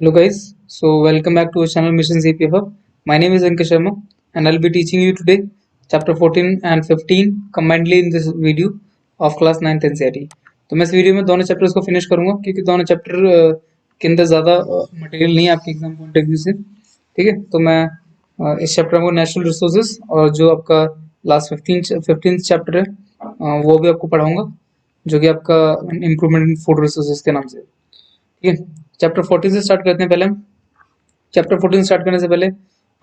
Hello guys, so welcome back to our channel Mission CPF. My name is Ankit Sharma and I'll be teaching you today chapter 14 and 15 combinedly in this video of class 9th NCERT. तो मैं इस video में दोनों chapters को finish करूंगा क्योंकि दोनों chapter के अंदर ज़्यादा मटेरियल नहीं है आपके एग्जाम पॉइंट ऑफ व्यू से। ठीक है, तो मैं इस चैप्टर को नेचुरल रिसोर्सेज और जो आपका लास्ट 15th चैप्टर है वो भी आपको पढ़ाऊंगा, जो कि आपका इम्प्रूवमेंट इन फूड रिसोर्सेज के नाम से। ठीक है, चैप्टर 14 से स्टार्ट करते हैं। पहले हम चैप्टर 14 स्टार्ट करने से पहले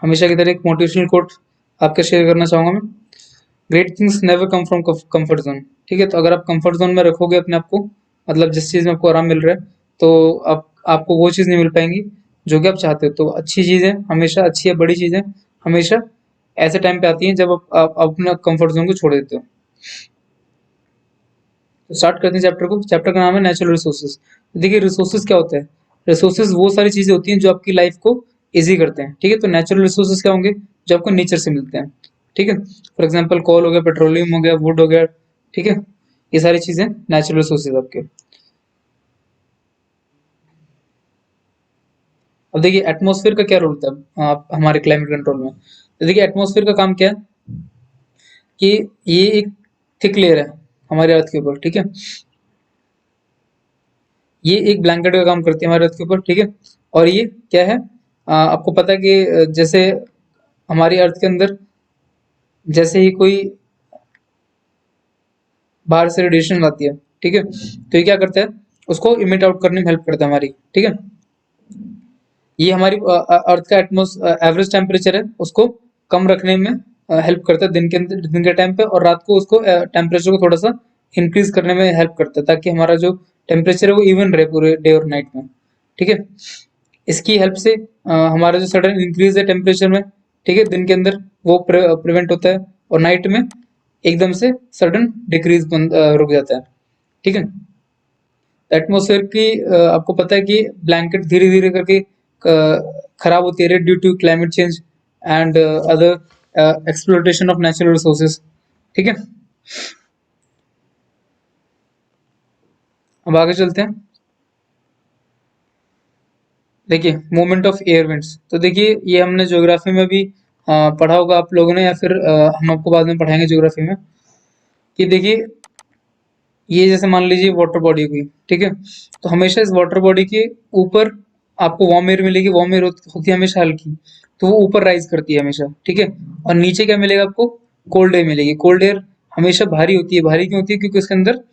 हमेशा की तरह एक मोटिवेशनल कोट आपके शेयर करना चाहूँगा मैं। Great things never come from comfort zone. ठीक है, तो अगर आप कंफर्ट जोन में रखोगे अपने आप को, मतलब जिस चीज़ में आपको आराम मिल रहा है, तो आपको वो चीज़ नहीं मिल पाएंगी जो कि आप चाहते हो। तो अच्छी चीज़ें हमेशा, अच्छी या बड़ी चीज़ें हमेशा ऐसे टाइम पे आती हैं जब आप अपना कंफर्ट जोन को छोड़ देते हो। तो स्टार्ट करते हैं चैप्टर को। चैप्टर का नाम है नेचुरल रिसोर्सेज। देखिए, रिसोर्सेज क्या होता है? रिसोर्सेज वो सारी चीजें होती हैं जो आपकी लाइफ को इजी करते हैं। ठीक है, तो नेचुरल रिसोर्सेज क्या होंगे? जो आपको नेचर से मिलते हैं। ठीक है, फॉर एग्जाम्पल कोल हो गया, पेट्रोलियम हो गया, वुड हो गया। ठीक है, ये सारी चीजें नेचुरल रिसोर्सेज आपके। अब देखिए, एटमोसफेयर का क्या रोल होता है आप हमारे क्लाइमेट कंट्रोल में? तो देखिए, एटमोसफेयर का काम क्या है कि ये एक थिक लेयर है हमारे अर्थ के ऊपर। ठीक है, ये एक ब्लैंकेट का काम करती है हमारे अर्थ के ऊपर। ठीक है, और ये क्या है? आपको पता है कि जैसे हमारी अर्थ के अंदर जैसे ही कोई बाहर से रेडिएशन आती है, ठीक है, तो ये क्या करता है? उसको इमिट आउट करने में हेल्प करता है हमारी। ठीक है, ये हमारी अर्थ का एवरेज टेम्परेचर है उसको कम रखने में हेल्प करता है दिन के टाइम पे, और रात को उसको टेम्परेचर को थोड़ा सा इंक्रीज करने में हेल्प करता है, ताकि हमारा जो टेम्परेचर है वो इवन रहे पूरे डे और नाइट में। ठीक है, इसकी हेल्प से हमारा जो सडन इंक्रीज है टेम्परेचर में, ठीक है, दिन के अंदर वो प्रिवेंट होता है, और नाइट में एकदम से सडन डिक्रीज रुक जाता है। ठीक है, एटमोसफेयर की आपको पता है कि ब्लैंकेट धीरे धीरे करके खराब होती है due to climate change and other exploitation of natural resources. ठीक है, अब आगे चलते हैं। देखिए, मूवमेंट ऑफ एयर विंड्स। तो देखिए, ये हमने ज्योग्राफी में भी पढ़ा होगा आप लोगों ने, या फिर हम आपको बाद में पढ़ाएंगे ज्योग्राफी में, कि देखिए ये जैसे मान लीजिए वाटर बॉडी हुई। ठीक है, तो हमेशा इस वाटर बॉडी के ऊपर आपको वार्म एयर मिलेगी। वार्म एयर होती है हमेशा हल्की, तो वो ऊपर राइज करती है हमेशा। ठीक है, और नीचे क्या मिलेगा आपको? कोल्ड एयर मिलेगी। कोल्ड एयर हमेशा भारी होती है। भारी क्यों होती है? क्योंकि उसके अंदर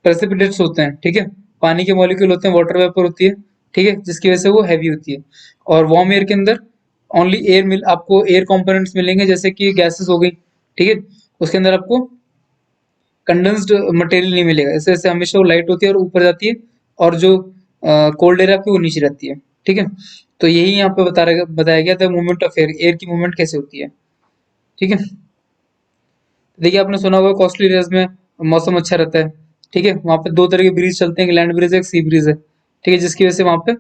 प्रेसिपिटेट्स होते हैं। ठीक है, पानी के मॉलिक्यूल होते हैं, वाटर वेपर होती है। ठीक है, जिसकी वजह से वो हैवी होती है। और वार्म एयर के अंदर ओनली एयर आपको एयर कंपोनेंट्स मिलेंगे, जैसे कि गैसेस हो गई। ठीक है, उसके अंदर आपको कंडेंस्ड मटेरियल नहीं मिलेगा। ऐसे ऐसे हमेशा वो लाइट होती है और ऊपर जाती है, और जो कोल्ड एयर आपकी वो नीचे रहती है। ठीक है, तो यही यहाँ पे बताया गया था मूवमेंट ऑफ एयर, एयर की मूवमेंट कैसे होती है। ठीक है, देखिए आपने सुना होगा कोस्टल एरियाज में मौसम अच्छा रहता है। ठीक है, वहाँ पे दो तरह के ब्रीज चलते हैं, लैंड ब्रीज है, एक सी ब्रीज है। ठीक है, जिसकी वजह से वहाँ पे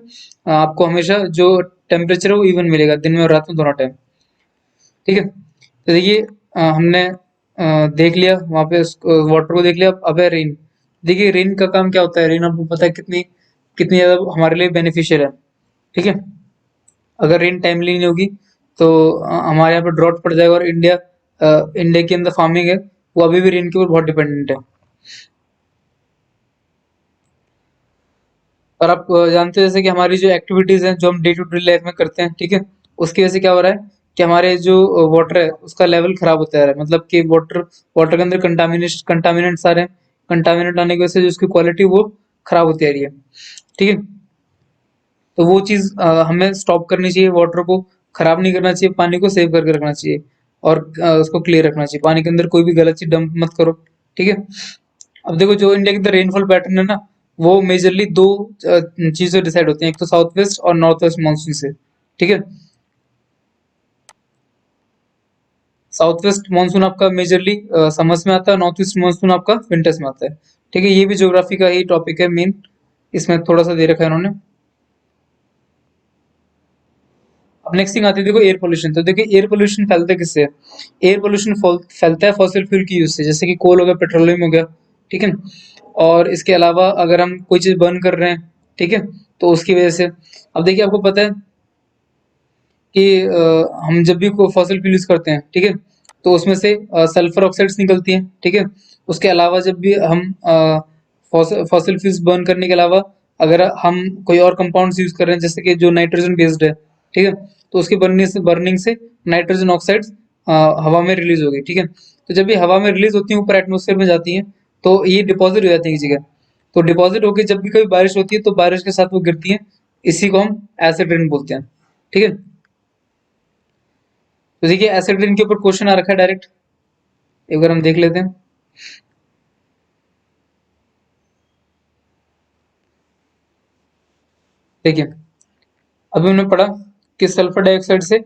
आपको हमेशा जो टेम्परेचर है वो इवन मिलेगा दिन में और रात में दोनों टाइम। ठीक है, तो देखिए हमने देख लिया वहाँ पे वाटर को देख लिया। अब है रेन। देखिए, रेन का काम क्या होता है? रेन आपको पता है कितनी कितनी ज्यादा हमारे लिए बेनिफिशियल है। ठीक है, अगर रेन टाइमली नहीं होगी तो हमारे यहाँ पे ड्रॉट पड़ जाएगा, और इंडिया के अंदर फार्मिंग है वो अभी भी रेन के ऊपर बहुत डिपेंडेंट है। और आप जानते हैं जैसे कि हमारी जो एक्टिविटीज हैं जो हम डे टू डे लाइफ में करते हैं, ठीक है, उसकी वजह से क्या हो रहा है कि हमारे जो वाटर है उसका लेवल खराब होता जा रहा है। मतलब कि वाटर वाटर के अंदर कंटामिनेंट्स आ रहे हैं। कंटामिनेंट आने की वजह से जो उसकी क्वालिटी वो खराब होती आ रही है। ठीक है, तो वो चीज हमें स्टॉप करनी चाहिए। वाटर को खराब नहीं करना चाहिए, पानी को सेव करके रखना चाहिए, और उसको क्लियर रखना चाहिए। पानी के अंदर कोई भी गलत चीज डंप मत करो। ठीक है, अब देखो जो इंडिया के अंदर रेनफॉल पैटर्न है ना, वो मेजरली दो चीजों डिसाइड होती हैं, एक तो साउथ वेस्ट और नॉर्थ वेस्ट मानसून से। ठीक है, साउथ वेस्ट मानसून आपका मेजरली समर्स में आता है, नॉर्थ ईस्ट मानसून आपका विंटर्स में आता है। ठीक है, ये भी ज्योग्राफी का ही टॉपिक है मेन, इसमें थोड़ा सा दे रखा है इन्होंने। अब नेक्स्ट थिंग आती है, देखो एयर पोल्यूशन। तो देखिए, एयर पोल्यूशन फैलता है किससे? एयर पोल्यूशन फैलता है फॉसिल फ्यूल की यूज से, जैसे कि कोल हो गया, पेट्रोलियम हो गया। ठीक है, और इसके अलावा अगर हम कोई चीज बर्न कर रहे हैं, ठीक है, तो उसकी वजह से अब देखिए आपको पता है कि हम जब भी कोई फॉसिल फ्यूल यूज करते हैं, ठीक है, तो उसमें से सल्फर ऑक्साइड्स निकलती हैं, ठीक है। उसके अलावा जब भी हम फॉसिल फ्यूल्स बर्न करने के अलावा अगर हम कोई और कंपाउंड्स यूज कर रहे हैं जैसे कि जो नाइट्रोजन बेस्ड है, ठीक है, तो उसकी बर्निंग से नाइट्रोजन ऑक्साइड्स हवा में रिलीज होगी, ठीक है। तो जब ये हवा में रिलीज होती है ऊपर एटमोसफेयर में जाती हैं तो ये डिपॉजिट हो जाती है किसी जगह। तो डिपॉजिट होकर जब भी कभी बारिश होती है तो बारिश के साथ वो गिरती हैं, इसी को हम एसिड रेन बोलते हैं, ठीक है। तो देखिए एसिड रेन के ऊपर क्वेश्चन आ रखा है डायरेक्ट, एक बार हम देख लेते हैं। देखिए अभी हमने पढ़ा कि सल्फर डाइऑक्साइड से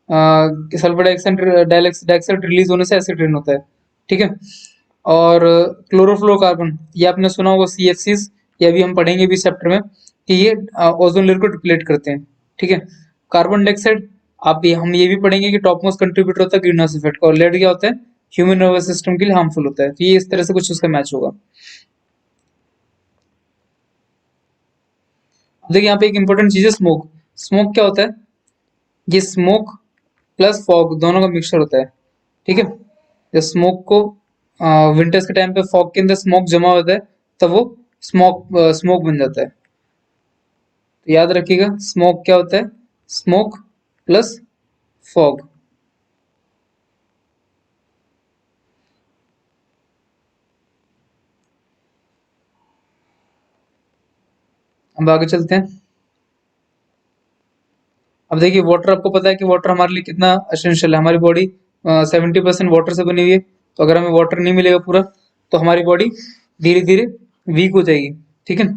सल्फर डाइऑक्साइड रिलीज होने से एसिड रेन होता है, ठीक है। और क्लोरोफ्लोरोकार्बन, ये आपने सुना होगा CFCs, ये अभी हम पढ़ेंगे भी चैप्टर में कि ये ओजोन लेयर को डिप्लीट करते हैं, ठीक है। कार्बन डाइऑक्साइड आप भी हम ये भी पढ़ेंगे कि टॉप मोस्ट कंट्रीब्यूटर होता है ग्रीन हाउस इफेक्ट का, और लेड क्या होता है ह्यूमन नर्वस सिस्टम के लिए हार्मफुल होता है। तो ये इस तरह से कुछ उसका मैच होगा। अब देखिए यहाँ पे एक इंपॉर्टेंट चीज है स्मोक। स्मोक क्या होता है, ये स्मोक प्लस फॉग दोनों का मिक्सचर होता है, ठीक है। जब स्मोक को विंटर्स के टाइम पे फॉग के अंदर स्मोक जमा होता है तब वो स्मोक बन जाता है। तो याद रखिएगा स्मोक क्या होता है, स्मोक प्लस फॉग। अब आगे चलते हैं। अब देखिए वाटर, आपको पता है कि वाटर हमारे लिए कितना एसेंशियल है। हमारी बॉडी 70% वाटर से बनी हुई है, तो अगर हमें वाटर नहीं मिलेगा पूरा तो हमारी बॉडी धीरे धीरे वीक हो जाएगी, ठीक है।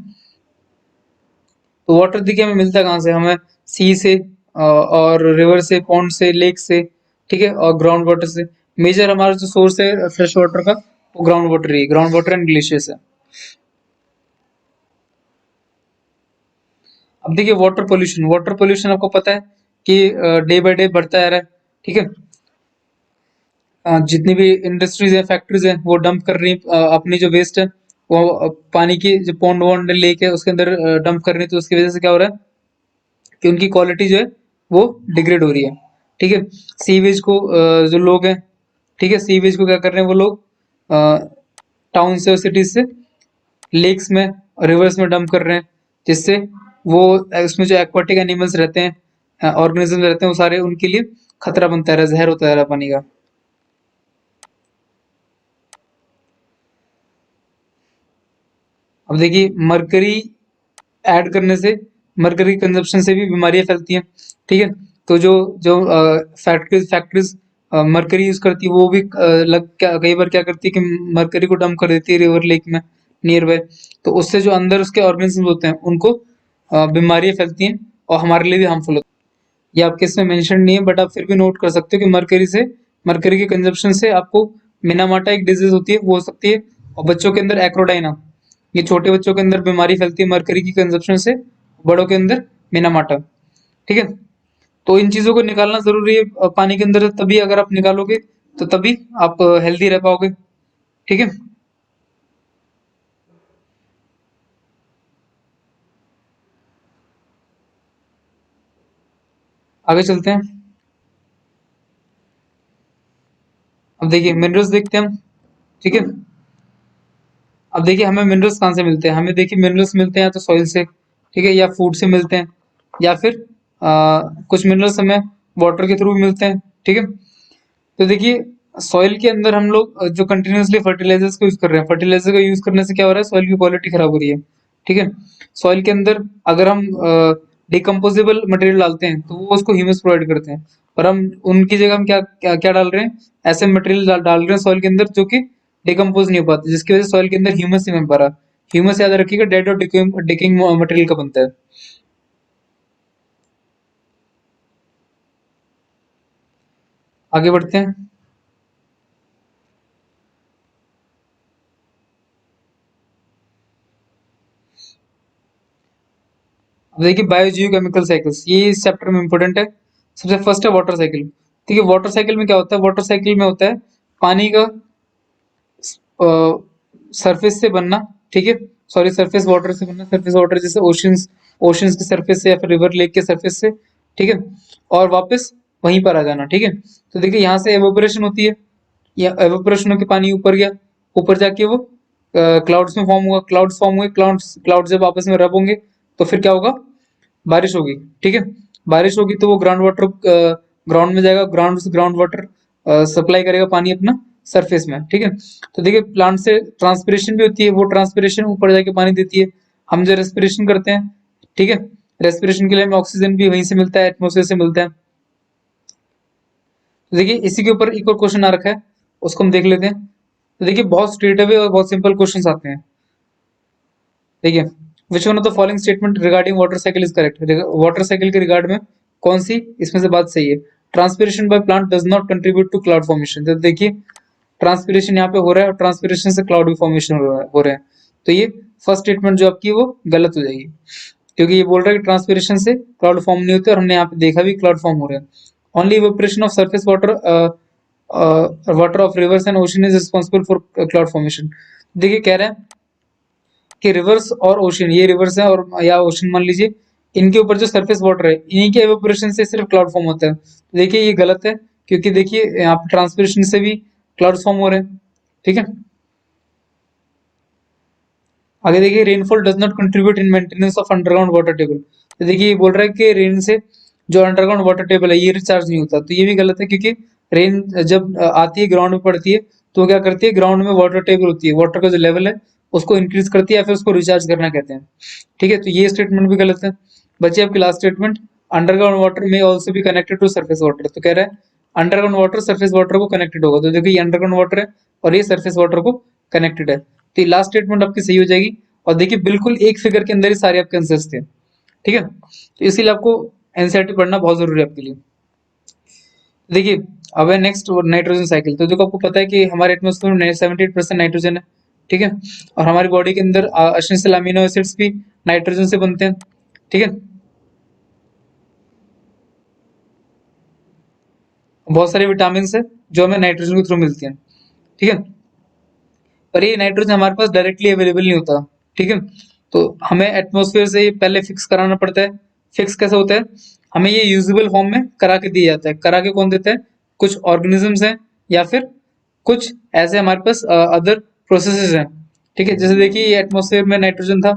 तो वाटर देखिए हमें मिलता है कहाँ से, हमें सी से और रिवर से, पॉन्ड से, लेक से, ठीक है, और ग्राउंड वाटर से। मेजर हमारा जो सोर्स है फ्रेश वाटर का वो ग्राउंड वाटर ही है, ग्राउंड वाटर एंड ग्लेशियर्स है। अब देखिए वाटर पोल्यूशन, वाटर पोल्यूशन आपको पता है कि डे बाय डे बढ़ता जा रहा है, ठीक है। जितनी भी इंडस्ट्रीज है, फैक्ट्रीज है, वो डंप कर रही है अपनी जो वेस्ट है वो पानी की जो पॉन्ड वॉन्ड लेक है उसके अंदर डंप कर रही है। तो उसकी वजह से क्या हो रहा है कि उनकी क्वालिटी जो है वो डिग्रेड हो रही है, ठीक है। सीवेज को जो लोग हैं, ठीक है, सीवेज को क्या कर रहे हैं वो लोग टाउन से और सिटीज से लेक्स में, रिवर्स में डंप कर रहे हैं, जिससे वो उसमें जो एक्वाटिक एनिमल्स रहते हैं, ऑर्गेनिज्म रहते हैं, वो सारे उनके लिए खतरा बनता है, जहर होता है पानी का। अब देखिए मरकरी ऐड करने से, मरकरी कंजप्शन से भी बीमारियां फैलती हैं, ठीक है। तो जो जो फैक्ट्रीज फैक्ट्रीज मरकरी यूज करती है वो भी कई बार क्या करती है कि मरकरी को डंप कर देती है रिवर लेक में नियर बाय। तो उससे जो अंदर उसके ऑर्गेनिज्म होते हैं उनको बीमारियां फैलती हैं और हमारे लिए भी हार्मफुल होती है। ये आपके इसमें मेंशन नहीं है बट आप फिर भी नोट कर सकते हो कि मरकरी के कंजप्शन से आपको मिनामाटा एक डिजीज होती है वो हो सकती है, और बच्चों के अंदर एक्रोडाइना, ये छोटे बच्चों के अंदर बीमारी फैलती है मरकरी की कंजप्शन से, बड़ों के अंदर मिनामाटा, ठीक है। तो इन चीजों को निकालना जरूरी है पानी के अंदर, तभी अगर आप निकालोगे तो तभी आप हेल्दी रह पाओगे, ठीक है। आगे चलते हैं। अब देखिए मिनरल्स देखते हैं हम, ठीक है। अब देखिए हमें मिनरल्स कहाँ से मिलते हैं, हमें देखिए मिनरल्स मिलते हैं या तो सॉइल से, ठीक है, या फूड से मिलते हैं, या फिर कुछ मिनरल्स हमें वाटर के थ्रू भी मिलते हैं, ठीक है। तो देखिए सॉइल के अंदर हम लोग जो कंटिन्यूसली फर्टिलाइजर्स को यूज कर रहे हैं, फर्टिलाइजर का यूज करने से क्या हो रहा है, सॉइल की क्वालिटी खराब हो रही है, ठीक है। सॉइल के अंदर अगर हम डिकम्पोजेबल मटेरियल डालते हैं तो वो उसको ह्यूमस प्रोवाइड करते हैं, और हम उनकी जगह हम क्या डाल रहे हैं, ऐसे मटेरियल डाल रहे हैं सॉइल के अंदर जो कि डिकम्पोज नहीं हो पाते, जिसकी वजह से सॉइल के अंदर ह्यूमस नहीं बन पा रहा। ह्यूमस याद रखिएगा डेड और डिकिंग मटेरियल का बनता है। आगे बढ़ते हैं। अब देखिए बायोजियोकेमिकल साइकिल्स, ये इस चैप्टर में इंपॉर्टेंट है। सबसे फर्स्ट है वाटर साइकिल। ठीक है, वाटर साइकिल में क्या होता है, वाटर साइकिल में होता है पानी का सरफेस से बनना, ठीक है, सॉरी सरफेस वाटर से बनना, सरफेस वाटर जैसे ओशियंस ओशंस की सरफेस से या फिर रिवर लेक के सरफेस से, ठीक है, और वापस वहीं पर आ जाना, ठीक है। तो देखिए यहाँ से एवोपरेशन होती है, या एवोपरेशन होकर पानी ऊपर गया, ऊपर जाके वो क्लाउड्स में फॉर्म हुआ, क्लाउड्स फॉर्म हुए, क्लाउड्स क्लाउड जब आपस में रब होंगे तो फिर क्या होगा, बारिश होगी, ठीक है। बारिश होगी तो वो ग्राउंड वाटर ग्राउंड में जाएगा, ग्राउंड से ग्राउंड वाटर सप्लाई करेगा पानी अपना सरफेस में, ठीक है। तो देखिए प्लांट से ट्रांसपिरेशन भी होती है, वो ट्रांसपिरेशन ऊपर जाके पानी देती है, हम जो रेस्पिरेशन करते हैं, ठीक है, रेस्पिरेशन के लिए हमें ऑक्सीजन भी वहीं से मिलता है, एटमोसफेयर से मिलता है। तो देखिए इसी के ऊपर एक और क्वेश्चन आ रखा है, उसको हम देख लेते हैं। तो देखिए बहुत स्ट्रेट अवे और बहुत सिंपल क्वेश्चंस आते हैं। देखिए which one of the following statement regarding water cycle is correct, water cycle के रिगार्ड में कौन सी इसमें से बात सही है। Transpiration by plant does not contribute to cloud formation, तो देखिए ट्रांसपिरेशन यहाँ पे हो रहा है और ट्रांसपिरेशन से क्लाउड भी फॉर्मेशन हो रहा है, तो ये फर्स्ट स्टेटमेंट जो आपकी वो गलत हो जाएगी, क्योंकि ये बोल रहा है कि ट्रांसपिरेशन से क्लाउड फॉर्म नहीं होते, और हमने यहाँ पे देखा भी क्लाउड फॉर्म हो रहा है। Only evaporation of surface water water of reverse and ocean is responsible for cloud formation. देखिए कह रहे हैं कि रिवर्स और ओशन, ये रिवर्स है और या ओशन मान लीजिए, इनके ऊपर जो सरफेस वाटर है इन्हीं के एवेपोरेशन से सिर्फ क्लाउड फॉर्म होता है। तो देखिए ये गलत है, क्योंकि देखिए यहाँ पे ट्रांसपिरेशन से भी क्लाउड फॉर्म हो रहे हैं, ठीक है। आगे देखिए rainfall does not contribute in maintenance of underground water table, तो देखिए ये बोल रहा है कि रेन से जो अंडरग्राउंड वाटर टेबल है ये रिचार्ज नहीं होता, तो ये भी गलत है, क्योंकि रेन जब आती है ग्राउंड में पड़ती है तो क्या करती है, ग्राउंड में वाटर टेबल होती है, वाटर का जो लेवल है उसको इंक्रीज करती है या फिर उसको रिचार्ज करना कहते हैं, ठीक है। तो ये स्टेटमेंट भी गलत है। बच्चे आपकी लास्ट स्टेटमेंट, अंडरग्राउंड वाटर में ऑल्सो भी कनेक्टेड टू सरफेस वाटर, तो कह रहा है अंडरग्राउंड वाटर सरफेस वाटर को कनेक्टेड होगा, तो देखिए ये अंडरग्राउंड वाटर है और ये सरफेस वाटर को कनेक्टेड है, तो ये लास्ट स्टेटमेंट आपकी सही हो जाएगी। और देखिए बिल्कुल एक फिगर के अंदर ही सारे आपके आंसर्स थे, ठीक है। तो इसीलिए आपको एनसीईआरटी पढ़ना बहुत जरूरी है आपके लिए। देखिए अब है नेक्स्ट नाइट्रोजन साइकिल, तो देखो आपको पता है कि हमारे एटमॉस्फेयर में 78% नाइट्रोजन है, ठीक है, और हमारी बॉडी के अंदर एसेंशियल अमीनो एसिड्स भी नाइट्रोजन से बनते हैं, ठीक है। बहुत सारे विटामिन है जो हमें नाइट्रोजन के थ्रू मिलती हैं, ठीक है, पर ये नाइट्रोजन हमारे पास डायरेक्टली अवेलेबल नहीं होता, ठीक है। तो हमें एटमॉस्फेयर से पहले फिक्स कराना पड़ता है। फिक्स कैसे होता है, हमें ये यूजेबल फॉर्म में करा के दिया जाता है। करा के कौन देता है, कुछ ऑर्गेनिजम्स हैं या फिर कुछ ऐसे हमारे पास अदर प्रोसेसेस हैं, ठीक है। जैसे देखिए ये एटमॉस्फेयर में नाइट्रोजन था,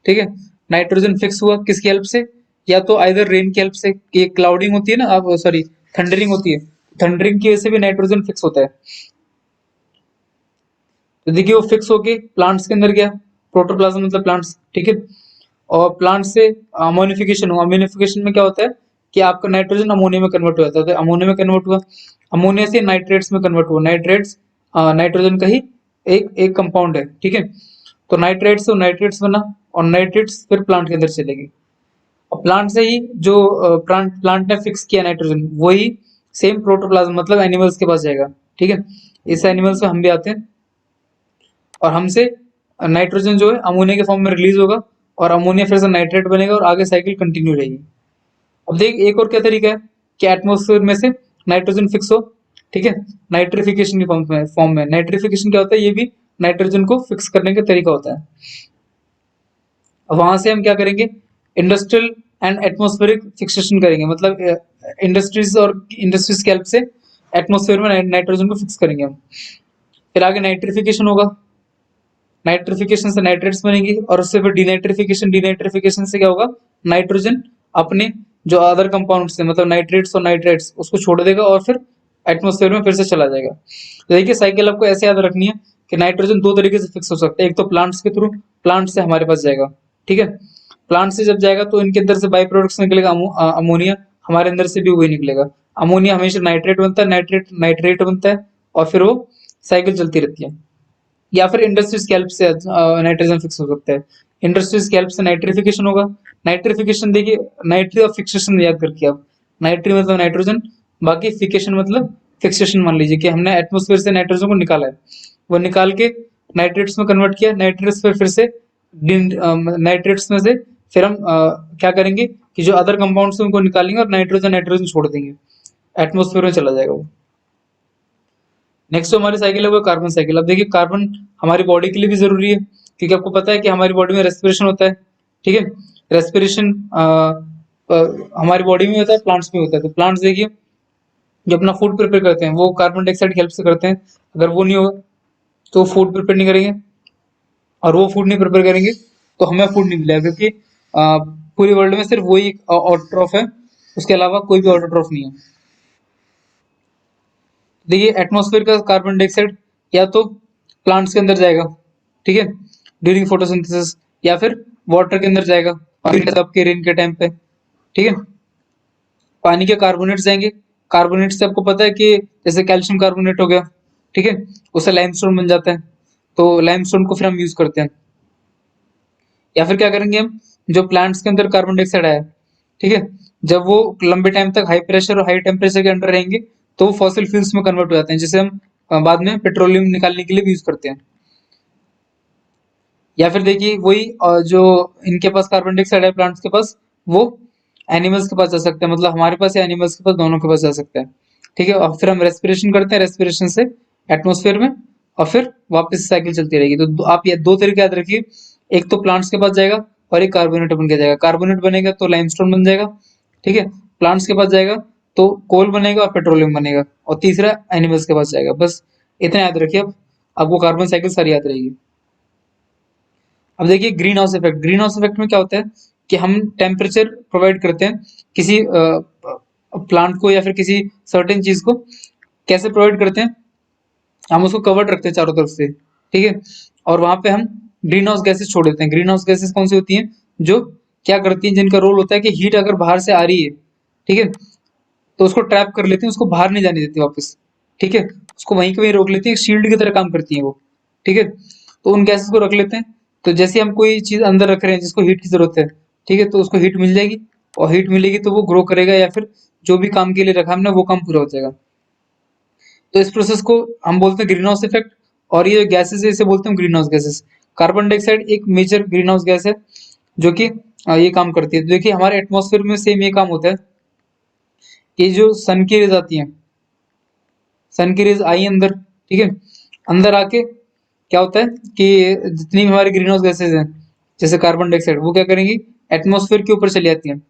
ठीक है, नाइट्रोजन फिक्स हुआ किसकी हेल्प से, या तो आइदर रेन की हेल्प से, ये क्लाउडिंग होती है ना, अब सॉरी थंडरिंग होती है, थंडरिंग की वजह से भी नाइट्रोजन फिक्स होता है। तो देखिए वो फिक्स होके प्लांट्स के अंदर गया, प्रोटोप्लाज्म मतलब प्लांट्स, ठीक है, और प्लांट से अमोनिफिकेशन हुआ। अमोनिफिकेशन में क्या होता है कि आपका नाइट्रोजन अमोनिया में कन्वर्ट हो जाता है, तो अमोनिया में कन्वर्ट हुआ, अमोनिया से नाइट्रेट्स में कन्वर्ट हुआ। नाइट्रेट्स नाइट्रोजन का ही एक एक कंपाउंड है, ठीक है। तो नाइट्रेट्स से नाइट्रेट्स बना, और नाइट्रेट्स फिर प्लांट के अंदर चले गए, और प्लांट से ही जो प्लांट प्लांट ने फिक्स किया नाइट्रोजन, वही सेम प्रोटोप्लाज्म मतलब एनिमल्स के पास जाएगा, ठीक है। इस एनिमल्स में हम भी आते हैं, और हमसे नाइट्रोजन जो है अमोनिया के फॉर्म में रिलीज होगा, और अमोनिया फिर से नाइट्रेट बनेगा, और आगे साइकिल कंटिन्यू रहेगी। अब देख एक और क्या तरीका है कि एटमोस्फेयर में से नाइट्रोजन फिक्स हो, ठीक है, नाइट्रिफिकेशन की फॉर्म में नाइट्रिफिकेशन क्या होता है, ये भी नाइट्रोजन को फिक्स करने का तरीका होता है। अब वहां से हम क्या करेंगे, इंडस्ट्रियल एंड एटमोस्फेरिक फिक्सेशन करेंगे, मतलब इंडस्ट्रीज की हेल्प से एटमोस्फेयर में नाइट्रोजन को फिक्स करेंगे हम। फिर आगे नाइट्रिफिकेशन होगा, नाइट्रिफिकेशन से नाइट्रेट्स बनेंगी, और उससे फिर डिनाइट्रिफिकेशन, डिनाइट्रिफिकेशन से क्या होगा, नाइट्रोजन अपने जो अदर कंपाउंड्स है मतलब नाइट्रेट्स और नाइट्रेट्स उसको छोड़ देगा, और फिर एटमोस्फेयर में फिर से चला जाएगा। तो देखिए साइकिल आपको ऐसे याद रखनी है कि नाइट्रोजन दो तरीके से फिक्स हो सकता है, एक तो प्लांट्स के थ्रू, प्लांट से हमारे पास जाएगा, ठीक है, प्लांट से जब जाएगा तो इनके अंदर से बाई प्रोडक्ट्स निकलेगा, अमोनिया, हमारे अंदर से भी वही निकलेगा। अमोनिया हमेशा नाइट्रेट बनता है, नाइट्रेट नाइट्रेट बनता है, और फिर वो साइकिल चलती रहती है। या फिर इंडस्ट्रीज की हेल्प से नाइट्रोजन फिक्स हो सकता है, इंडस्ट्रीज की हेल्प से नाइट्रिफिकेशन होगा। नाइट्रिफिकेशन देखिए नाइट्री और फिक्सेशन याद करके आप, नाइट्री मतलब नाइट्रोजन, बाकी फिकेशन मतलब फिक्सेशन। मान लीजिए कि हमने एटमोस्फेयर से नाइट्रोजन को निकाला है, वो निकाल के नाइट्रेट्स में कन्वर्ट किया, नाइट्रेट्स पे फिर से नाइट्रेट्स में से फिर हम क्या करेंगे कि जो अदर कंपाउंड्स हैं उनको निकालेंगे और नाइट्रोजन नाइट्रोजन छोड़ देंगे, एटमोस्फेयर में चला जाएगा वो। नेक्स्ट जो हमारी साइकिल है वो कार्बन साइकिल। अब देखिए कार्बन हमारी बॉडी के लिए भी जरूरी है, क्योंकि आपको पता है कि हमारी बॉडी में रेस्पिरेशन होता है, ठीक है। रेस्पिरेशन हमारी बॉडी में होता है, प्लांट्स में होता है। तो प्लांट्स देखिए जो अपना फूड प्रिपेयर करते हैं वो कार्बन डाइऑक्साइड की हेल्प से करते हैं। अगर वो नहीं होगा तो फूड प्रिपेयर नहीं करेंगे, और वो फूड नहीं प्रिपेयर करेंगे तो हमें फूड नहीं मिलेगा, क्योंकि पूरी वर्ल्ड में सिर्फ वही ऑटोट्रॉफ है, उसके अलावा कोई भी ऑटोट्रॉफ नहीं है। देखिए एटमॉस्फेयर का कार्बन डाइऑक्साइड या तो प्लांट्स के अंदर जाएगा, ठीक है, ड्यूरिंग फोटोसिंथेसिस, या फिर वाटर के अंदर जाएगा आपके रेन के टाइम पे, ठीक है। पानी के कार्बोनेट जाएंगे, कार्बोनेट से आपको पता है कि जैसे कैल्शियम कार्बोनेट हो गया, ठीक है, उससे लाइमस्टोन बन जाता है, तो लाइमस्टोन को फिर हम यूज करते हैं। या फिर क्या करेंगे हम, जो प्लांट्स के अंदर कार्बन डाइऑक्साइड आया, ठीक है, जब वो लंबे टाइम तक हाई प्रेशर और हाई टेम्परेचर के अंडर रहेंगे तो वो फॉसिल फ्यूल्स में कन्वर्ट हो जाते हैं, जिसे हम बाद में पेट्रोलियम निकालने के लिए भी यूज करते हैं। या फिर देखिए वही जो इनके पास कार्बन डाइऑक्साइड है प्लांट्स के पास, वो एनिमल्स के पास जा सकता है, मतलब हमारे पास या एनिमल्स के पास, दोनों के पास जा सकता है, ठीक है। और फिर हम रेस्पिरेशन करते हैं, रेस्पिरेशन से एटमोस्फेयर में, और फिर वापस साइकिल चलती रहेगी। तो आप ये दो तरीके याद रखिए, एक तो प्लांट्स के पास जाएगा और एक कार्बोनेट बन के जाएगा। कार्बोनेट बनेगा तो लाइमस्टोन बन जाएगा, ठीक है, प्लांट्स के पास जाएगा तो कोल बनेगा और पेट्रोलियम बनेगा, और तीसरा एनिमल्स के पास जाएगा। बस इतना याद रखिए, अब आपको कार्बन साइकिल सारी याद रहेगी। अब देखिए green house effect, green house effect में क्या होता है कि हम टेम्परेचर प्रोवाइड करते हैं किसी प्लांट को या फिर किसी सर्टेन चीज को। कैसे प्रोवाइड करते हैं, हम उसको कवर्ड रखते हैं चारों तरफ से, ठीक है, और वहां पे हम ग्रीन हाउस गैसेस छोड़ देते हैं। ग्रीन हाउस गैसेस कौन सी होती हैं, जो क्या करती हैं, जिनका रोल होता है कि हीट अगर बाहर से आ रही है, ठीक है, तो उसको ट्रैप कर लेती हैं, उसको बाहर नहीं जाने देती वापस, ठीक है, उसको वहीं के वहीं रोक लेती है, शील्ड की तरह काम करती है वो, ठीक है। तो उन गैसेस को रख लेते हैं, तो जैसे हम कोई चीज अंदर रख रहे हैं जिसको हीट की जरूरत है, ठीक है, तो उसको हीट मिल जाएगी, और हीट मिलेगी तो वो ग्रो करेगा, या फिर जो भी काम के लिए रखा हमने वो काम पूरा हो जाएगा। तो इस प्रोसेस को हम बोलते हैं ग्रीन हाउस इफेक्ट। और ये गैसेस है इसे बोलते हैं green house gases. Carbon dioxide एक मेजर ग्रीन हाउस गैस है जो कि ये काम करती है। तो देखिए हमारे एटमॉस्फेयर में सेम ये काम होता है कि जो सन की रेज आती है, सन की रेज आई अंदर, ठीक है, अंदर आके क्या होता है कि जितनी भी हमारी ग्रीन हाउस गैसेज हैं जैसे कार्बन डाइऑक्साइड, वो क्या करेंगी, एटमॉस्फेयर के ऊपर चली जाती हैं,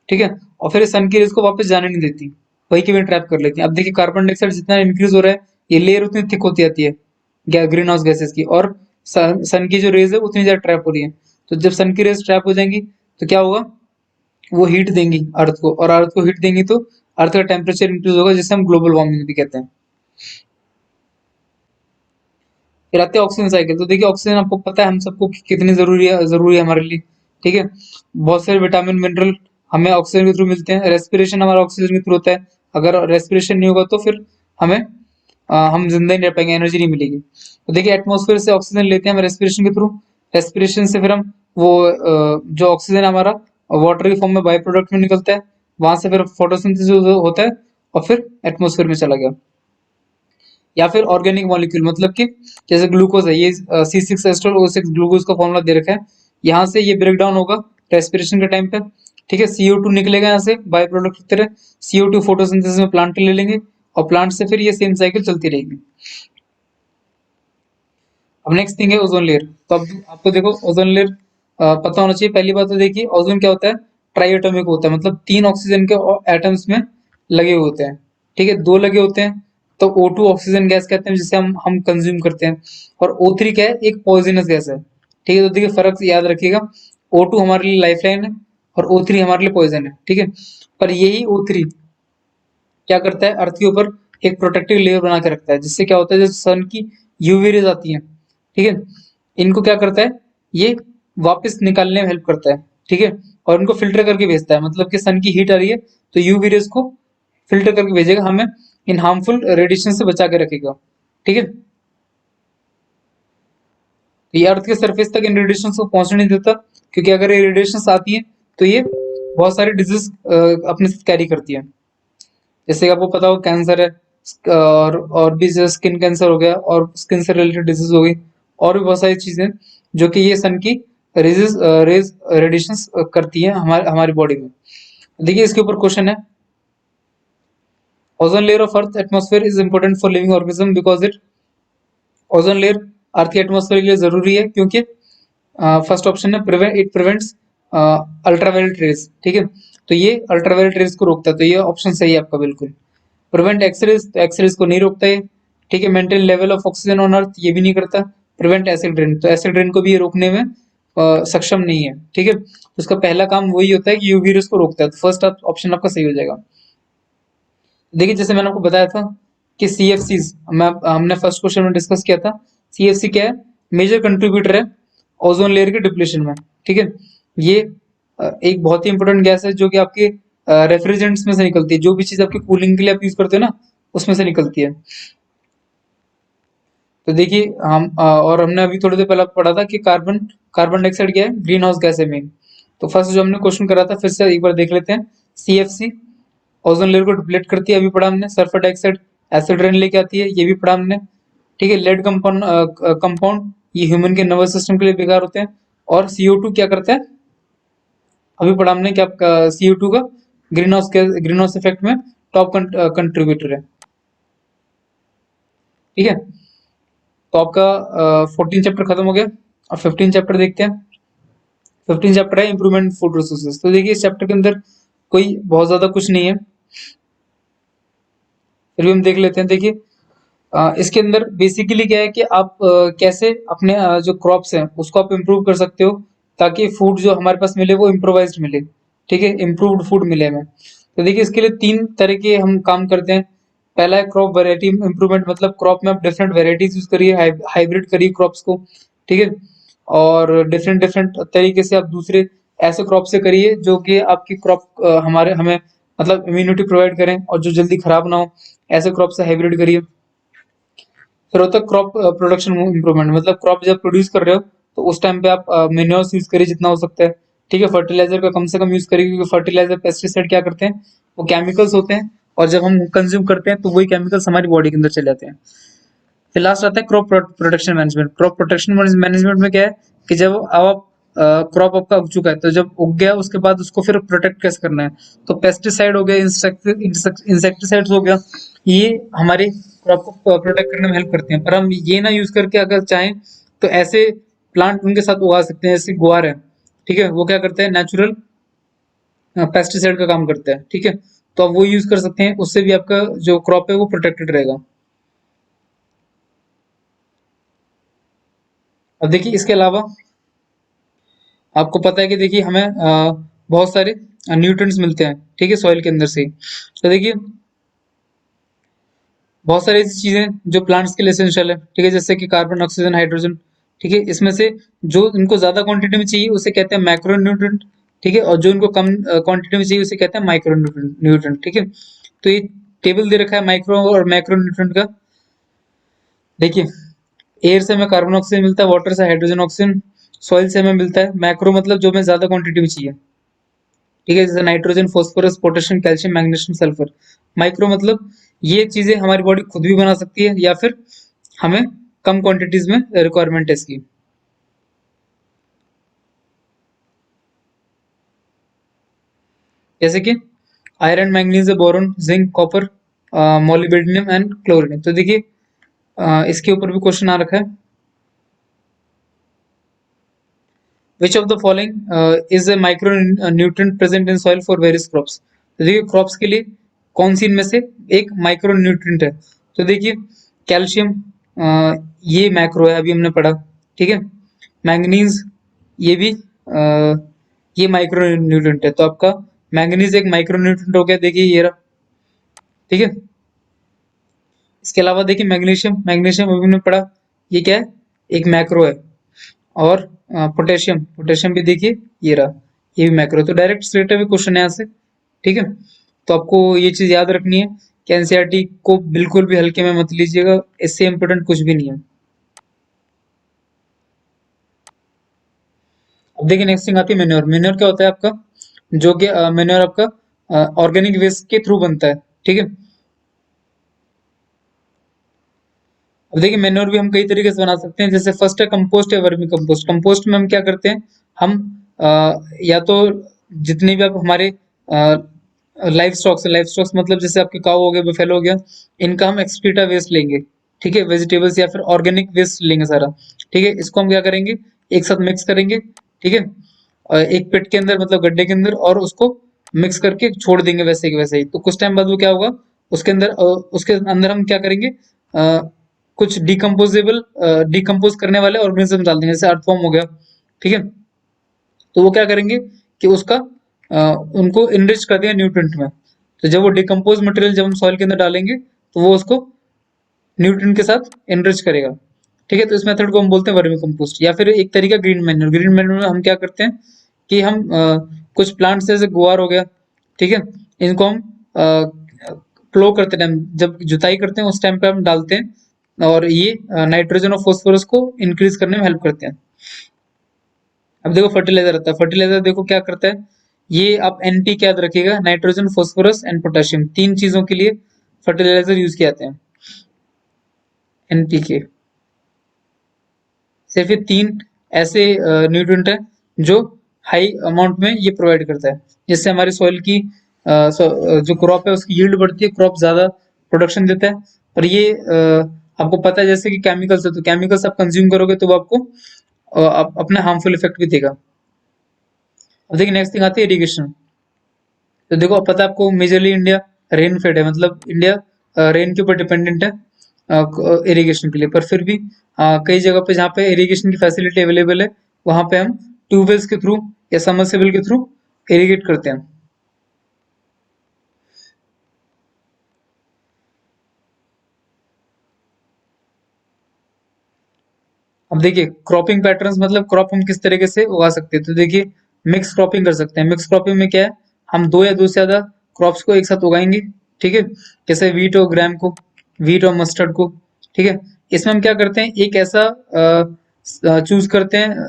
ठीक है, और फिर सन की रेज को वापस जाने नहीं देती, वही के वही ट्रैप कर लेती हैं। अब देखिए कार्बन डाइऑक्साइड जितना इंक्रीज हो रहा है, ये लेयर उतनी थिक होती जाती है ग्रीन हाउस गैसेज की, और सन की जो रेज है उतनी ज्यादा ट्रैप हो रही है। तो जब सन की रेज ट्रैप हो जाएंगी तो क्या होगा, वो हीट देंगी अर्थ को, और अर्थ को हीट देंगी तो अर्थ का टेम्परेचर इंक्रीज होगा, जिसे हम ग्लोबल वार्मिंग भी कहते हैं। फिर आते हैं ऑक्सीजन साइकिल। तो देखिए ऑक्सीजन आपको पता है हम सबको कितनी जरूरी है हमारे लिए, ठीक है। बहुत सारे विटामिन मिनरल हमें ऑक्सीजन के थ्रू मिलते हैं, रेस्पिरेशन हमारा ऑक्सीजन के थ्रू होता है। अगर रेस्पिरेशन नहीं होगा तो फिर हमें हम जिंदा नहीं रह पाएंगे, एनर्जी नहीं मिलेगी। तो देखिए एटमॉस्फेयर से ऑक्सीजन लेते हैं हम रेस्पिरेशन के थ्रू, रेस्पिरेशन से फिर हम वो जो ऑक्सीजन हमारा वाटर के फॉर्म में बाई प्रोडक्ट में निकलता है, वहां से फिर फोटोसिंथेसिस होता है, और फिर एटमॉस्फेयर में चला गया। या फिर ऑर्गेनिक मॉलिक्यूल, मतलब कि जैसे ग्लूकोज है, ये C6H12O6 ग्लूकोज का फॉर्मूला दे रखा है, यहाँ से ये ब्रेक डाउन होगा रेस्पिरेशन के टाइम पे, ठीक है, CO2 निकलेगा यहाँ से बाय प्रोडक्ट की तरह, CO2 फोटोसिंथेसिस में प्लांट ले लेंगे, और प्लांट से फिर ये सेम साइकिल चलती रहेगी। अब नेक्स्ट थिंग है ओजोन लेयर। तो अब आपको देखो ओजोन लेयर पता होना चाहिए। पहली बात तो देखिए ओजोन क्या होता है, ट्राई एटॉमिक होता है, मतलब 3 ऑक्सीजन के एटम्स में लगे हुए होते हैं, ठीक है, 2 लगे होते हैं तो O2 ऑक्सीजन गैस कहते हैं जिसे हम कंज्यूम करते हैं, और O3 क्या है, एक पॉइजनस गैस है, ठीक है। तो देखिए फर्क याद रखिएगा, O2 हमारे लिए लाइफ लाइन है और O3 हमारे लिए पॉइजन है, ठीक है। पर यही O3 क्या करता है, अर्थ के ऊपर एक प्रोटेक्टिव लेयर बना के रखता है, जिससे क्या होता है, जैसे सन की यूवी रेज आती हैं, ठीक है, इनको क्या करता है, ये वापस निकालने में हेल्प करता है, ठीक है, और इनको फिल्टर करके भेजता है। मतलब कि सन की हीट आ रही है तो यूवी रेज को फिल्टर करके भेजेगा, हमें इन हार्मफुल रेडिएशन से बचा के रखेगा, ठीक है। तो ये अर्थ के सरफेस तक इन रेडिएशन को पहुंचने नहीं देता, क्योंकि अगर ये रेडिएशन आती है तो ये बहुत सारी डिजीज अपने साथ कैरी करती है। जैसे कि आपको पता हो कैंसर है, और भी जैसे स्किन कैंसर हो गया, और स्किन से रिलेटेड डिजीज हो गई, और भी बहुत सारी चीजें जो कि ये सन की रेज रेडिएशन करती है हमारे हमारी बॉडी में। देखिए इसके ऊपर क्वेश्चन है, ozone layer of earth atmosphere is important for living organism because it, ozone layer earth के एटमॉस्फेयर के लिए जरूरी है क्योंकि फर्स्ट ऑप्शन है prevent, it prevents ultraviolet rays, ठीक है। तो ये अल्ट्रावायलेट रेज को रोकता है, तो ये ऑप्शन सही है आपका बिल्कुल। प्रिवेंट एक्सरेज, तो एक्सरेज को नहीं रोकता है, ठीक है। Maintain level of oxygen on earth, ये भी नहीं करता। प्रिवेंट एसिड रेन, तो एसिड रेन को भी ये रोकने में सक्षम नहीं है, ठीक है। तो उसका पहला काम वही होता है कि यूवी रेज को रोकता है, तो फर्स्ट ऑप्शन आपका सही हो जाएगा। देखिए जैसे मैंने आपको बताया था कि सीएफसीज, हमने फर्स्ट क्वेश्चन में डिस्कस किया था, सीएफसी क्या है, मेजर कंट्रीब्यूटर है ओजोन लेयर के डिप्लीशन में, ठीक है। ये एक बहुत ही इंपॉर्टेंट गैस है जो कि आपके रेफ्रिजरेंट्स में से निकलती है, जो भी चीज आपकी कूलिंग के लिए आप यूज करते हो ना, उसमें से निकलती है। तो देखिए हम और हमने अभी थोड़ी देर पहले पढ़ा था कि कार्बन कार्बन डाइऑक्साइड क्या है, ग्रीन हाउस गैस है मेन। तो फर्स्ट जो हमने क्वेश्चन करा था, फिर से एक बार देख लेते हैं। सीएफसी ओजोन लेयर को डिप्लीट करती है, अभी पढ़ा हमने। सल्फर डाइऑक्साइड एसिड रेन लेके आती है, ये भी पढ़ा हमने, ठीक है। लेड कंपाउंड ये ह्यूमन के नर्वस सिस्टम के लिए बेकार होते हैं। और CO2 क्या करता है, अभी पढ़ा हमने क्या, CO2 का ग्रीन हाउस इफेक्ट में टॉप कंट्रीब्यूटर है, ठीक है। तो आपका 14 चैप्टर खत्म हो गया। अब 15 चैप्टर देखते हैं। 15 चैप्टर है इंप्रूवमेंट फूड रिसोर्सेज। तो देखिए इस चैप्टर के अंदर कोई बहुत ज्यादा कुछ नहीं है, फिर भी हम देख लेते हैं। देखिए इसके अंदर बेसिकली क्या है कि आप कैसे अपने जो क्रॉप्स हैं उसको आप इम्प्रूव कर सकते हो, ताकि फूड जो हमारे पास मिले वो इम्प्रोवाइज्ड मिले, ठीक है, इम्प्रूव्ड फूड मिले हमें। तो देखिए इसके लिए 3 तरह के हम काम करते हैं। पहला है क्रॉप वैरायटी इम्प्रूवमेंट, मतलब क्रॉप में आप डिफरेंट वेराइटीज यूज करिए, हाइब्रिड करिए क्रॉप्स को, ठीक है। और डिफरेंट डिफरेंट तरीके से आप दूसरे ऐसे क्रॉप से करिए जो कि आपकी क्रॉप हमारे हमें मतलब इम्यूनिटी प्रोवाइड करें और जो जल्दी खराब ना हो, ऐसे क्रॉप से हाइब्रिड करिए। फिर होता है क्रॉप प्रोडक्शन इंप्रूवमेंट, मतलब क्रॉप जब प्रोड्यूस कर रहे हो तो उस टाइम पे आप मेन्योर्स यूज करिए जितना हो सकता है, ठीक है। फर्टिलाइजर का कम से कम यूज करिए, क्योंकि फर्टिलाइजर पेस्टिसाइड क्या करते हैं, वो केमिकल्स होते हैं, और जब हम कंज्यूम करते हैं तो वही केमिकल्स हमारी बॉडी के अंदर चले जाते हैं। फिर लास्ट आता है crop protection management. Crop protection management में क्या है कि जब आप क्रॉप आपका उग चुका है, तो जब उग गया उसके बाद उसको फिर प्रोटेक्ट कैसे करना है, तो पेस्टिसाइड हो गया, इंसेक्टिसाइड्स हो गया, ये हमारे क्रॉप को प्रोटेक्ट करने में हेल्प करते हैं। पर हम ये ना यूज करके अगर चाहें तो ऐसे प्लांट उनके साथ उगा सकते हैं, जैसे गुआर है, ठीक है, वो क्या करते हैं, नेचुरल पेस्टिसाइड का काम करता है, ठीक है। तो आप वो यूज कर सकते हैं, उससे भी आपका जो क्रॉप है वो प्रोटेक्टेड रहेगा। अब देखिए इसके अलावा आपको पता है कि देखिए हमें बहुत सारे न्यूट्रिएंट्स मिलते हैं, ठीक है, सॉइल के अंदर से। तो देखिए बहुत सारी ऐसी चीजें जो प्लांट्स के लिए एसेंशियल है, ठीक है, जैसे कि कार्बन, ऑक्सीजन, हाइड्रोजन, ठीक है। इसमें से जो इनको ज्यादा क्वांटिटी में चाहिए उसे कहते हैं मैक्रो न्यूट्रिएंट, ठीक है, और जो इनको कम क्वांटिटी में चाहिए उसे कहते हैं माइक्रो न्यूट्रिएंट, ठीक है। तो ये टेबल दे रखा है माइक्रो और मैक्रो न्यूट्रिएंट का। देखिए एयर से हमें कार्बन ऑक्सीजन मिलता है, वाटर से हाइड्रोजन ऑक्सीजन, सॉइल से हमें मिलता है मैक्रो, मतलब जो हमें ज्यादा क्वांटिटी में चाहिए, ठीक है, जैसे nitrogen, phosphorus, potassium, calcium, magnesium, sulphur. Micro मतलब ये चीजें हमारी बॉडी खुद भी बना सकती है, या फिर हमें कम क्वांटिटीज में रिक्वायरमेंट है इसकी। जैसे कि iron, manganese, boron, zinc, copper, molybdenum and chlorine. तो देखिए इसके ऊपर भी क्वेश्चन आ रखा है, which of the following is a micro nutrient present in soil for various crops. तो देखिए क्रॉप्स के लिए कौन सी इनमें से एक माइक्रो न्यूट्रिएंट है। तो देखिए कैल्शियम, ये मैक्रो है, अभी हमने पढ़ा, ठीक है। मैंगनीज, ये भी ये माइक्रो न्यूट्रिएंट है, तो आपका मैंगनीज एक माइक्रो न्यूट्रिएंट हो गया, देखिए ये रहा, ठीक है। इसके अलावा देखिए मैग्नीशियम, मैग्नीशियम अभी हमने पढ़ा, ये क्या है, एक मैक्रो है। और पोटेशियम, पोटेशियम भी देखिए ये रहा, ये भी मैक्रो। तो डायरेक्ट स्ट्रेट अवे क्वेश्चन है यहाँ से, ठीक है। तो आपको ये चीज याद रखनी है कि एनसीईआरटी को बिल्कुल भी हल्के में मत लीजिएगा, इससे इंपोर्टेंट कुछ भी नहीं है। अब देखिए नेक्स्ट थिंग आती है मेन्योर। मेन्योर क्या होता है आपका, जो कि मेन्योर आपका ऑर्गेनिक वेस्ट के थ्रू बनता है, ठीक है। अब देखिए मेन्योर भी हम कई तरीके से बना सकते हैं, जैसे फर्स्ट है कंपोस्ट या वर्मी कंपोस्ट। कंपोस्ट में हम क्या करते हैं, हम या तो जितने भी आप हमारे लाइफ स्टॉक्स मतलब जैसे आपके काऊ हो गया, बफेलो हो गया, इनका हम एक्सक्रीटा वेस्ट लेंगे, ठीक है, वेजिटेबल्स या फिर ऑर्गेनिक वेस्ट लेंगे सारा, ठीक है। इसको हम क्या करेंगे, एक साथ मिक्स करेंगे, ठीक है। एक पिट के अंदर मतलब गड्ढे के अंदर, और उसको मिक्स करके छोड़ देंगे वैसे के वैसे ही। तो कुछ टाइम बाद वो क्या होगा, उसके अंदर हम क्या करेंगे, कुछ डिकम्पोज करने वाले ऑर्गेनिज्म डाल देंगे, जैसे अर्थवॉर्म हो गया, ठीक है। तो वो क्या करेंगे कि उनको इनरिच कर देंगे न्यूट्रिएंट में। तो जब वो डिकम्पोज मटेरियल जब हम सॉइल के अंदर डालेंगे तो वो उसको न्यूट्रिएंट के साथ एनरिच करेगा, ठीक है। तो इस मेथड को हम बोलते हैं वर्मी कंपोस्ट, या फिर एक तरीका ग्रीन मैन्योर। ग्रीन मैन्योर में हम क्या करते हैं कि हम कुछ प्लांट्स जैसे गुआर हो गया, ठीक है, इनको हम प्लो करते टाइम, जब जुताई करते हैं उस टाइम पे हम डालते हैं, और ये नाइट्रोजन और फॉस्फोरस को इंक्रीज करने में हेल्प करते हैं। अब देखो फर्टिलाइजर रहता है, फर्टिलाइजर देखो क्या करता है, ये आप एनपी क्या याद रखिएगा, नाइट्रोजन, फॉस्फोरस एंड पोटेशियम, तीन चीजों के लिए फर्टिलाइजर यूज किए जाते हैं, एनपीके। सिर्फ ये तीन ऐसे न्यूट्रिएंट है जो हाई अमाउंट में ये प्रोवाइड करता है, जिससे हमारी सॉइल की जो क्रॉप है उसकी यील्ड बढ़ती है, क्रॉप ज्यादा प्रोडक्शन देता है। और ये आपको पता है जैसे कि केमिकल्स है, तो केमिकल्स आप कंज्यूम करोगे तो वो आपको अपना हार्मफुल इफेक्ट भी देगा। अब देखिए नेक्स्ट थिंग आती है इरिगेशन। तो देखो अब पता है आपको मेजरली इंडिया रेन फेड है, मतलब इंडिया रेन के ऊपर डिपेंडेंट है इरिगेशन के लिए। पर फिर भी कई जगह पे जहाँ पे इरिगेशन की फैसिलिटी अवेलेबल है वहां पे हम ट्यूबवेल्स के थ्रू या सबमर्सिबल के थ्रू इरिगेट करते हैं। अब देखिए क्रॉपिंग पैटर्न्स, मतलब क्रॉप हम किस तरीके से उगा सकते हैं। तो देखिए मिक्स क्रॉपिंग कर सकते हैं। मिक्स क्रॉपिंग में क्या है, हम दो या दो से ज्यादा क्रॉप्स को एक साथ उगाएंगे, ठीक है। जैसे वीट और मस्टर्ड को, ठीक है। इसमें हम क्या करते हैं, एक ऐसा चूज करते हैं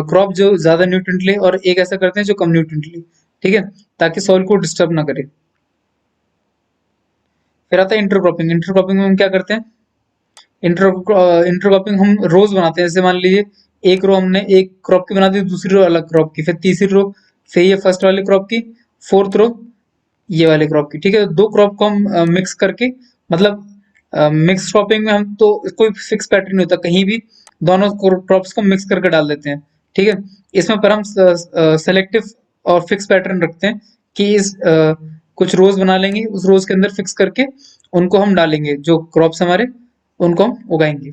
क्रॉप जो ज्यादा न्यूट्रिएंट ले, और एक ऐसा करते हैं जो कम न्यूट्रिएंट ले, ठीक है, ताकि सॉइल को डिस्टर्ब ना करे। फिर आता है इंटरक्रॉपिंग। इंटरक्रॉपिंग में हम क्या करते हैं, इंटरक्रॉपिंग हम रोज बनाते हैं। जैसे मान लीजिए एक रो हमने एक क्रॉप की बना दी, दूसरी रो अलग क्रॉप की, फिर तीसरी रो फिर ये फर्स्ट वाले क्रॉप की, फोर्थ रो ये वाले क्रॉप की, ठीक है। दो क्रॉप को हम मिक्स करके, मतलब मिक्स क्रॉपिंग में हम तो कोई फिक्स पैटर्न नहीं होता, कहीं भी दोनों क्रॉप्स को मिक्स करके डाल देते हैं, ठीक है। इसमें पर हम सेलेक्टिव और फिक्स पैटर्न रखते हैं कि कुछ रोज बना लेंगे, उस रोज के अंदर फिक्स करके उनको हम डालेंगे, जो क्रॉप्स हमारे उनको हम उगाएंगे।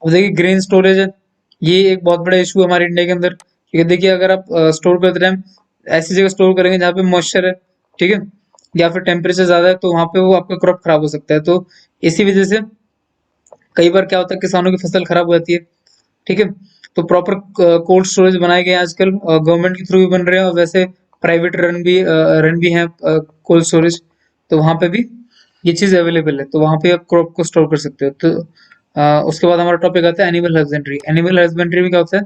अब देखिए ग्रेन स्टोरेज है, ये एक बहुत बड़ा इशू है हमारे इंडिया के अंदर, ठीक है। देखिए अगर आप स्टोर करते टाइम ऐसी जगह स्टोर करेंगे जहाँ पे मॉइस्चर है, ठीक है, या फिर टेम्परेचर ज्यादा है, तो वहां पे वो आपका क्रॉप खराब हो सकता है। तो इसी वजह से कई बार क्या होता है, किसानों की फसल खराब हो जाती है, ठीक है। तो प्रॉपर कोल्ड स्टोरेज बनाए गए हैं आजकल, गवर्नमेंट के थ्रू भी बन रहे हैं, और वैसे प्राइवेट रन भी हैं कोल्ड स्टोरेज। तो वहां पे भी ये चीज अवेलेबल है, तो वहां पे आप क्रॉप को स्टोर कर सकते हो। तो उसके बाद हमारा टॉपिक आता है एनिमल हस्बेंड्री। एनिमल हस्बेंड्री में क्या होता है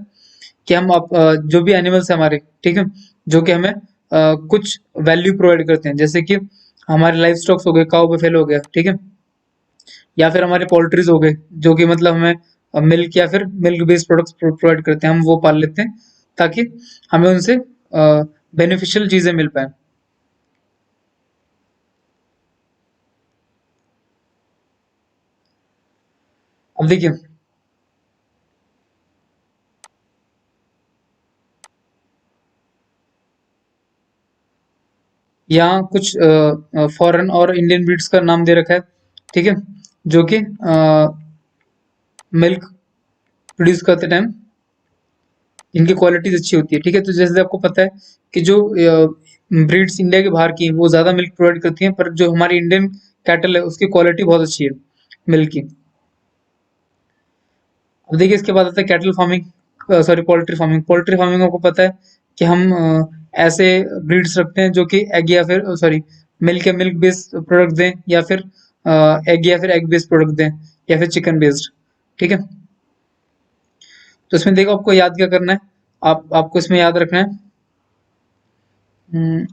कि जो भी एनिमल्स है हमारे, ठीक है, जो कि हमें कुछ वैल्यू प्रोवाइड करते हैं, जैसे कि हमारे लाइफ स्टॉक्स हो गए, काउ बफेलो हो गया, ठीक है, या फिर हमारे पोल्ट्रीज हो गए, जो कि मतलब हमें मिल्क या फिर मिल्क बेस्ड प्रोडक्ट्स प्रोवाइड करते हैं, हम वो पाल लेते हैं ताकि हमें उनसे बेनिफिशियल चीजें मिल पाए। अब देखिए यहाँ कुछ फॉरेन और इंडियन ब्रीड्स का नाम दे रखा है, ठीक है, जो कि मिल्क प्रोड्यूस करते टाइम इनकी क्वालिटीज अच्छी होती है, ठीक है। तो जैसे आपको पता है कि जो ब्रीड्स इंडिया के बाहर की हैं वो ज्यादा मिल्क प्रोवाइड करती हैं, पर जो हमारी इंडियन कैटल है उसकी क्वालिटी बहुत अच्छी है मिल्क की। अब देखिए इसके बाद आता है cattle farming, sorry poultry farming. Poultry farming आपको पता है कि हम ऐसे ब्रीड्स रखते हैं जो कि एग या फिर सॉरी मिल्क या मिल्क बेस्ड प्रोडक्ट दें, या फिर एग या फिर एग बेस्ड प्रोडक्ट दें, या फिर चिकन बेस्ड, ठीक है। तो इसमें देखो आपको याद क्या करना है, आपको इसमें याद रखना है, हम्म,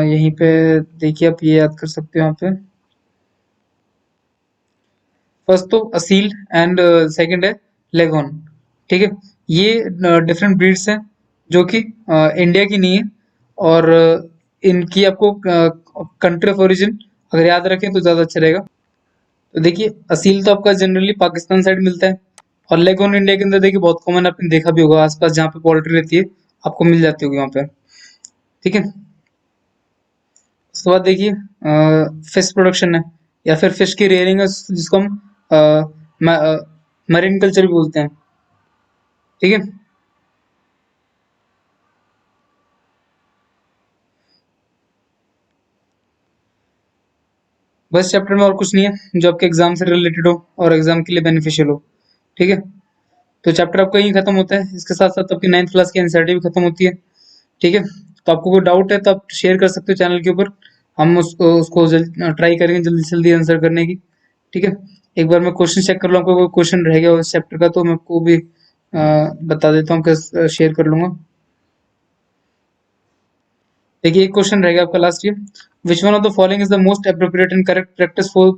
यहीं पे देखिए आप ये याद कर सकते हो यहाँ पे। फर्स्ट तो असील एंड सेकंड है लेगॉन, ठीक है। ये डिफरेंट ब्रीड्स हैं जो कि इंडिया की नहीं है, और इनकी आपको कंट्री ऑफ ओरिजिन अगर याद रखें तो ज़्यादा अच्छा रहेगा। तो देखिए असील तो आपका जनरली पाकिस्तान साइड मिलता है, और लेगोन इंडिया के अंदर देखिए बहुत कॉमन, आपने देखा भी होगा आसपास जहाँ पे पोल्ट्री रहती है आपको मिल जाती होगी वहाँ पे। ठीक है, उसके बाद देखिए फिश प्रोडक्शन है या फिर फिश की रेयरिंग है जिसको हम मरीन कल्चर भी बोलते हैं। ठीक है, बस चैप्टर में और कुछ नहीं है जो आपके एग्जाम से रिलेटेड हो और एग्जाम के लिए बेनिफिशियल हो। ठीक है, तो चैप्टर आपका यहीं खत्म होता है, इसके साथ साथ आपकी 9th क्लास की एनसीईआरटी भी खत्म होती है। ठीक है, तो आपको कोई डाउट है तो आप शेयर कर सकते हो चैनल के ऊपर, हम उसको ट्राई करेंगे जल्दी से जल्दी आंसर करने की। ठीक है, एक बार मैं क्वेश्चन चेक कर लूँ, आपको कोई क्वेश्चन रह गया उस चैप्टर का तो मैं आपको भी बता देता हूँ, शेयर कर लूंगा। देखिए एक क्वेश्चन रहेगा आपका last year, which one of the following is the most appropriate and correct practice for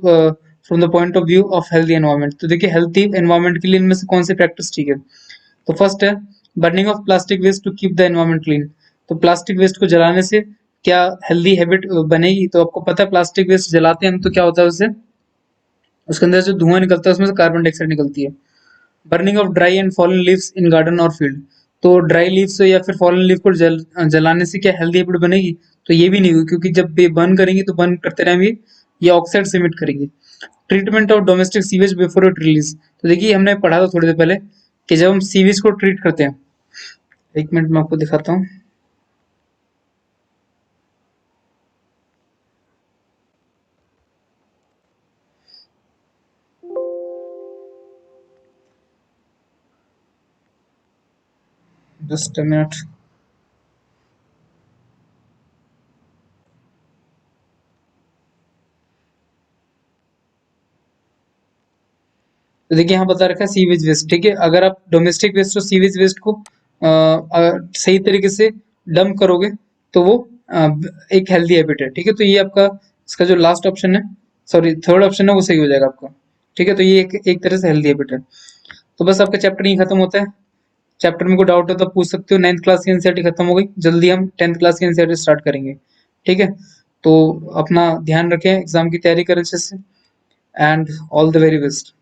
from the point of view of healthy environment. तो देखिए हेल्थी एनवायरनमेंट के लिए इनमें से कौन सी प्रैक्टिस ठीक है। तो फर्स्ट है burning of plastic waste to keep the environment clean. तो प्लास्टिक वेस्ट को जलाने से क्या हेल्दी हैबिट बनेगी। तो आपको पता है प्लास्टिक वेस्ट जलाते हैं हम तो क्या होता है उससे, उसके अंदर जो धुआं निकलता है उसमें से कार्बन डाइऑक्साइड निकलती है। Burning of dry and fallen leaves in garden और फील्ड। तो ड्राई लीव्स या फिर फॉलन लीव को जलाने से क्या हेल्दी हैबिट बनेगी। तो ये भी नहीं होगी, क्योंकि जब ये बर्न करेंगे तो बर्न करते रहेंगे ये ऑक्साइड इमिट करेंगे। Treatment of domestic sewage before it release. तो देखिए हमने पढ़ा था थोड़ी देर पहले कि जब हम सीवेज को ट्रीट करते हैं, एक मिनट में आपको दिखाता हूँ। Just a minute. तो देखिए यहाँ बता रखा है सीवेज वेस्ट। ठीक है, अगर आप डोमेस्टिक वेस्ट और सीवेज वेस्ट को सही तरीके से डंप करोगे तो वो एक हेल्दी हैबिट है। ठीक है, तो ये आपका इसका जो लास्ट ऑप्शन है, सॉरी थर्ड ऑप्शन है, वो सही हो जाएगा आपका। ठीक है, तो ये एक तरह से हेल्दी हैबिट है। तो बस आपका चैप्टर यहीं खत्म होता है। चैप्टर में कोई डाउट है तो आप पूछ सकते हो। 9th क्लास की एनसीईआरटी खत्म हो गई, जल्दी हम 10th क्लास की एनसीईआरटी स्टार्ट करेंगे। ठीक है, तो अपना ध्यान रखें, एग्जाम की तैयारी करें अच्छे से, and all the very best.